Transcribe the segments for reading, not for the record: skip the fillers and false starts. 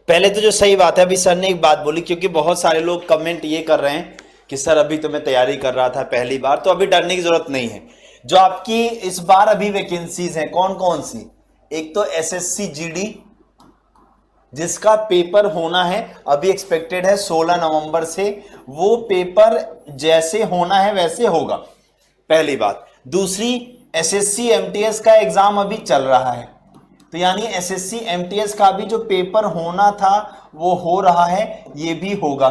पहले तो जो सही बात है, अभी सर ने एक बात बोली, क्योंकि बहुत सारे लोग कमेंट ये कर रहे हैं कि सर अभी तो मैं तैयारी कर रहा था पहली बार, तो अभी डरने की जरूरत नहीं है। जो आपकी इस बार अभी वैकेंसीज हैं कौन कौन सी, एक तो एसएससी जीडी जिसका पेपर होना है, अभी एक्सपेक्टेड है 16 नवंबर से। वो पेपर जैसे होना है वैसे होगा, पहली बात। दूसरी, एसएससी एमटीएस का एग्जाम अभी चल रहा है, तो यानी एसएससी एमटीएस का भी जो पेपर होना था वो हो रहा है, ये भी होगा।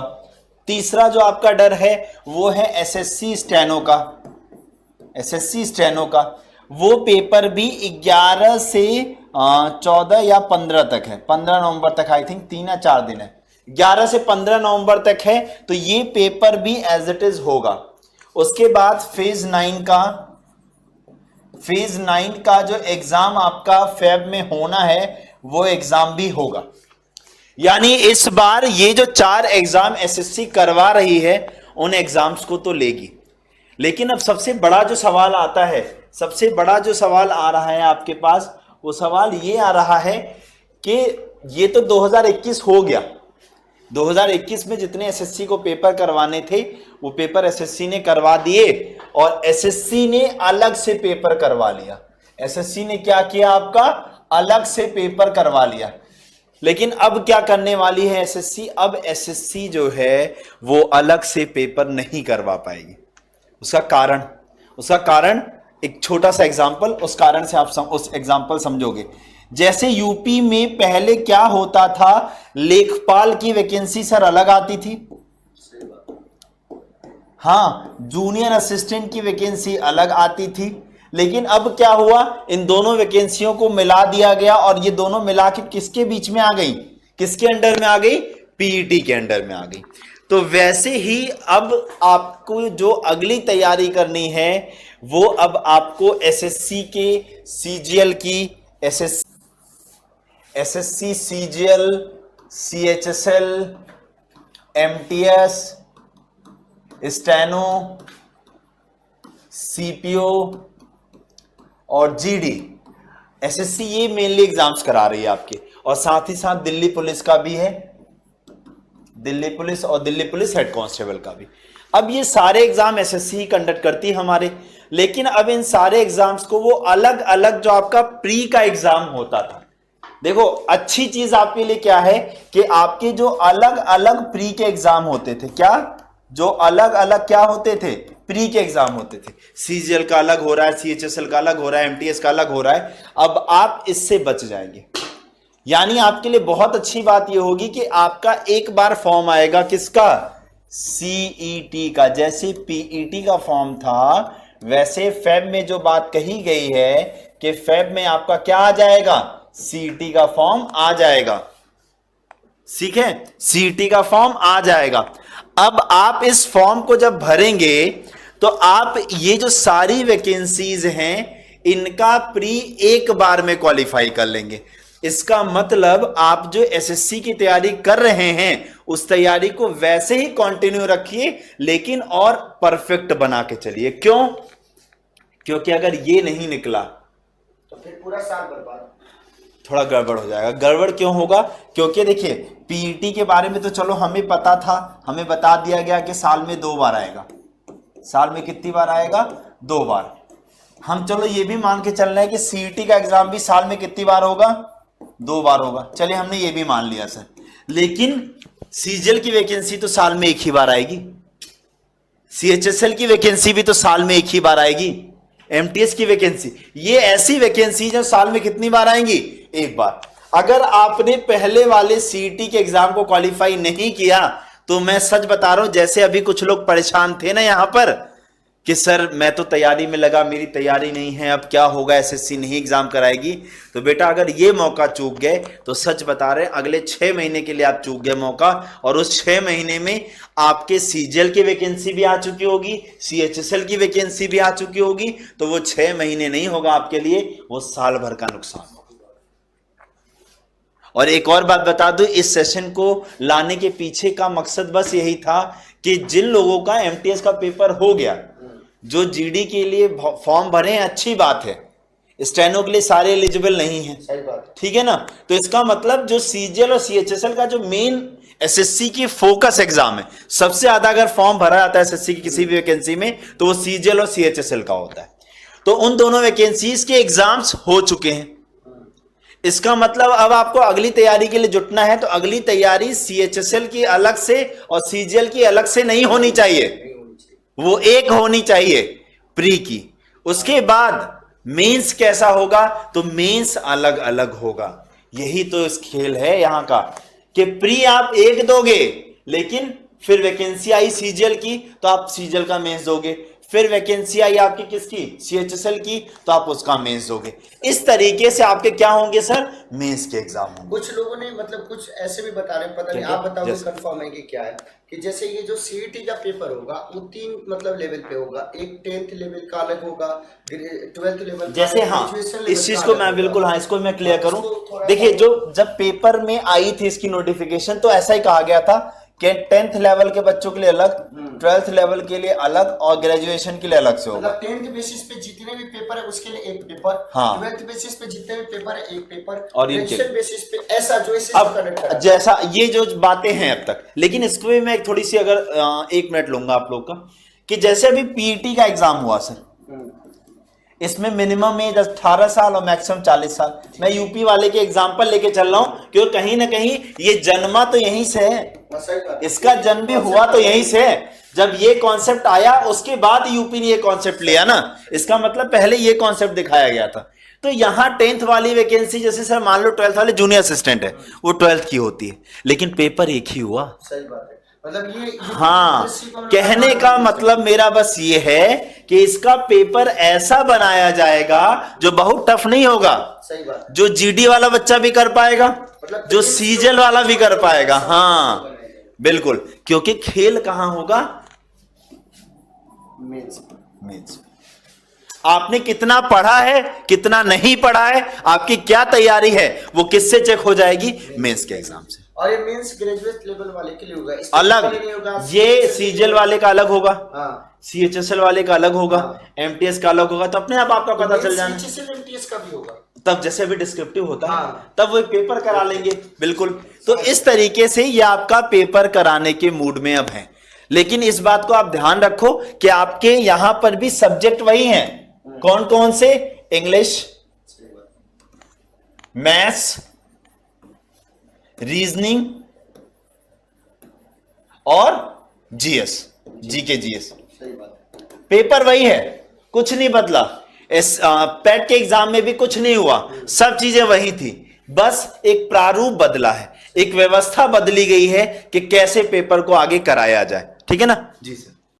तीसरा जो आपका डर है वो है एसएससी स्टेनो का। एसएससी स्टेनो का वो पेपर भी 11 से 14 या 15 तक है, 15 नवंबर तक, आई थिंक 3 या 4 दिन है, 11 से 15 नवंबर तक है। तो ये पेपर भी एज इट इज होगा। उसके बाद फेज 9 का जो एग्जाम आपका फेब में होना है वो एग्जाम भी होगा। यानी इस बार ये जो 4 एग्जाम एसएससी करवा रही है उन एग्जाम्स को तो लेगी। लेकिन अब सबसे बड़ा जो सवाल आता है, सबसे बड़ा जो सवाल आ रहा है आपके पास, वो सवाल ये आ रहा है कि ये तो 2021 हो गया, 2021 में जितने एसएससी को पेपर करवाने थे वो पेपर एसएससी ने करवा दिए, और एसएससी ने अलग से पेपर करवा लिया। एसएससी ने क्या किया, आपका अलग से पेपर करवा लिया। लेकिन अब क्या करने वाली है एसएससी, अब एसएससी जो है वो अलग से पेपर नहीं करवा पाएगी। उसका कारण एक छोटा सा एग्जांपल, उस कारण से आप उस एग्जांपल समझोगे। जैसे यूपी में पहले क्या होता था, लेखपाल की वैकेंसी सर अलग आती थी, हाँ, जूनियर असिस्टेंट की वैकेंसी अलग आती थी। लेकिन अब क्या हुआ, इन दोनों वैकेंसियों को मिला दिया गया, और ये दोनों मिला के किसके बीच में आ गई, किसके अंडर में आ गई, पीईटी के अंडर में आ गई। तो वैसे ही अब आपको जो अगली तैयारी करनी है वो अब आपको एसएससी के सीजीएल की, SSC CGL, CHSL, MTS, steno, CPO और जीडी, एसएससी ये मेनली एग्जाम्स करा रही है आपके, और साथ ही साथ दिल्ली पुलिस का भी है, दिल्ली पुलिस और दिल्ली पुलिस हेड कांस्टेबल का भी। अब ये सारे एग्जाम एसएससी ही कंडक्ट करती है हमारे। लेकिन अब इन सारे एग्जाम्स को वो अलग अलग, जो आपका प्री का एग्जाम होता था, देखो अच्छी चीज आपके लिए क्या है कि आपके जो अलग अलग प्री के एग्जाम होते थे, क्या जो अलग अलग क्या होते थे, प्री के एग्जाम होते थे, सीजीएल का अलग हो रहा है, सीएचएसएल का अलग हो रहा है, एमटीएस का अलग हो रहा है, अब आप इससे बच जाएंगे। यानी आपके लिए बहुत अच्छी बात यह होगी कि आपका एक बार फॉर्म आएगा, किसका, सीईटी का। जैसे पीईटी का फॉर्म था वैसे फेब में जो बात कही गई है कि फेब में आपका क्या आ जाएगा, सीईटी का फॉर्म आ जाएगा, ठीक है, सीईटी का फॉर्म आ जाएगा। अब आप इस फॉर्म को जब भरेंगे तो आप ये जो सारी वैकेंसीज हैं इनका प्री एक बार में क्वालिफाई कर लेंगे। इसका मतलब आप जो एसएससी की तैयारी कर रहे हैं उस तैयारी को वैसे ही कंटिन्यू रखिए, लेकिन और परफेक्ट बना के चलिए। क्यों, क्योंकि अगर ये नहीं निकला तो फिर पूरा साल बर्बाद, थोड़ा गड़बड़ हो जाएगा। गड़बड़ क्यों होगा, क्योंकि देखिए पीईटी के बारे में तो चलो हमें पता था, हमें बता दिया गया कि साल में 2 बार आएगा। साल में कितनी बार आएगा, 2 बार। हम चलो ये भी मान के चल रहे हैं कि सीईटी का एग्जाम भी साल में कितनी बार होगा, 2 बार होगा। चलिए हमने ये भी मान लिया सर, लेकिन सीजीएल की वैकेंसी तो साल में 1 ही बार आएगी, सीएचएसएल की वैकेंसी भी तो साल में 1 ही बार आएगी, एमटीएस की वैकेंसी, ये ऐसी वैकेंसी जो साल में कितनी बार आएंगी, 1 बार। अगर आपने पहले वाले सीईटी के एग्जाम को क्वालिफाई नहीं किया तो मैं सच बता रहा हूं, जैसे अभी कुछ लोग परेशान थे ना यहां पर कि सर मैं तो तैयारी में लगा, मेरी तैयारी नहीं है, अब क्या होगा, एसएससी नहीं एग्जाम कराएगी। तो बेटा अगर ये मौका चूक गए तो सच बता रहे हैं अगले 6 महीने के लिए आप चूक गए मौका, और उस 6 महीने में आपके सीजीएल की वैकेंसी भी आ चुकी होगी, सीएचएसएल की वैकेंसी भी आ चुकी होगी। तो वो 6 महीने नहीं होगा आपके लिए, वो साल भर का नुकसान होगा। और एक और बात बता दूं, इस सेशन को लाने के पीछे का मकसद बस यही था कि जिन लोगों का एमटीएस का पेपर हो गया, जो जीडी के लिए फॉर्म भरे हैं, अच्छी बात है, स्टेनो के लिए सारे एलिजिबल नहीं है, सही बात है। ठीक है ना। तो इसका मतलब जो सीजीएल और सीएचएसएल का जो मेन एसएससी की फोकस एग्जाम है, सबसे ज्यादा अगर फॉर्म भरा जाता है एसएससी की किसी भी वैकेंसी में तो वो सीजीएल और सीएचएसएल का होता है। तो उन दोनों वैकेंसीज के एग्जाम्स हो चुके हैं। इसका मतलब अब आपको अगली तैयारी के लिए जुटना है, तो अगली तैयारी सीएचएसएल की अलग से और सीजीएल की अलग से नहीं होनी चाहिए, नहीं होनी चाहिए। वो एक होनी चाहिए प्री की। उसके बाद मेंस कैसा होगा, तो मेंस अलग अलग होगा। यही तो इस खेल है यहां का कि प्री आप एक दोगे, लेकिन फिर वैकेंसी आई सीजीएल की तो आप सीजीएल का मेंस दोगे, फिर वैकेंसी आई आपकी किसकी, सीएचएसएल की, तो आप उसका मेंस दोगे। इस तरीके से आपके क्या होंगे सर, मेंस के एग्जाम होंगे। कुछ लोगों ने मतलब कुछ ऐसे भी बता रहे हैं, पता नहीं आप बताओगे कंफर्म है कि क्या है, कि जैसे ये जो सीईटी का पेपर होगा वो 3 मतलब लेवल पे होगा, एक 10th लेवल का अलग होगा, 12th लेवल जैसे हाँ, इस चीज को मैं बिल्कुल हाँ इसको मैं क्लियर करूं। देखिए जो जब पेपर में आई थी इसकी नोटिफिकेशन तो ऐसा ही कहा गया था कि 10th लेवल के बच्चों के लिए अलग, 12th लेवल के लिए अलग और ग्रेजुएशन के लिए अलग से होगा। मतलब 10th बेसिस पे जितने भी पेपर है उसके लिए एक पेपर, हाँ। 12th बेसिस पे जितने भी पेपर है एक पेपर, और इनके ग्रेजुएशन बेसिस पे ऐसा जो इसे कनेक्ट अब जैसा ये जो बातें हैं अब तक, लेकिन इसको भी मैं थोड़ी सी अगर 1 मिनट लूंगा आप लोग का, कि जैसे अभी पीईटी का एग्जाम हुआ सर, इसमें मिनिमम एज 18 साल और मैक्सिमम 40 साल। मैं यूपी वाले के एग्जांपल लेके चल रहा हूं क्योंकि कहीं ना कहीं ये जन्मा तो यहीं से है, इसका जन्म भी हुआ तो यहीं से है। जब ये कॉन्सेप्ट आया उसके बाद यूपी ने ये कॉन्सेप्ट लिया ना, इसका मतलब पहले ये कॉन्सेप्ट दिखाया गया था। तो यहां 10th वाली वैकेंसी जैसे सर मान लो 12th वाले जूनियर असिस्टेंट है वो 12th की होती है, लेकिन पेपर एक ही हुआ। सही बात है। मतलब ये हाँ, कहने का मतलब मेरा बस ये है कि इसका पेपर ऐसा बनाया जाएगा जो बहुत टफ नहीं होगा, सही बात, जो जीडी वाला बच्चा भी कर पाएगा, मतलब जो सीजीएल वाला भी कर पाएगा। हाँ बिल्कुल, क्योंकि खेल कहां होगा, मेंस। आपने कितना पढ़ा है कितना नहीं पढ़ा है, आपकी क्या तैयारी है, वो किससे चेक हो जाएगी, मेंस के एग्जाम से। और ये मेंस ग्रेजुएट लेवल वाले के लिए होगा, अलग, ये सीजीएल वाले का अलग होगा, हाँ, सीएचएसएल वाले का अलग होगा, एमटीएस का अलग होगा, तो अपने आप आपका पता चल जाना। सीएचएसएल एमटीएस का भी होगा, तब जैसे अभी डिस्क्रिप्टिव होता है हाँ। तब वो पेपर करा लेंगे, बिल्कुल। तो इस तरीके से ये आपका पेपर कराने के मूड में अब है। लेकिन इस बात को आप ध्यान रखो कि आपके यहां पर भी सब्जेक्ट वही हैं, कौन कौन से, इंग्लिश, मैथ्स, रीजनिंग और जीएस, जीके जीएस। पेपर वही है, कुछ नहीं बदला। इस पेट के एग्जाम में भी कुछ नहीं हुआ, सब चीजें वही थी, बस एक प्रारूप बदला है, एक व्यवस्था बदली गई है कि कैसे पेपर को आगे कराया जाए। ठीक है ना जी सर।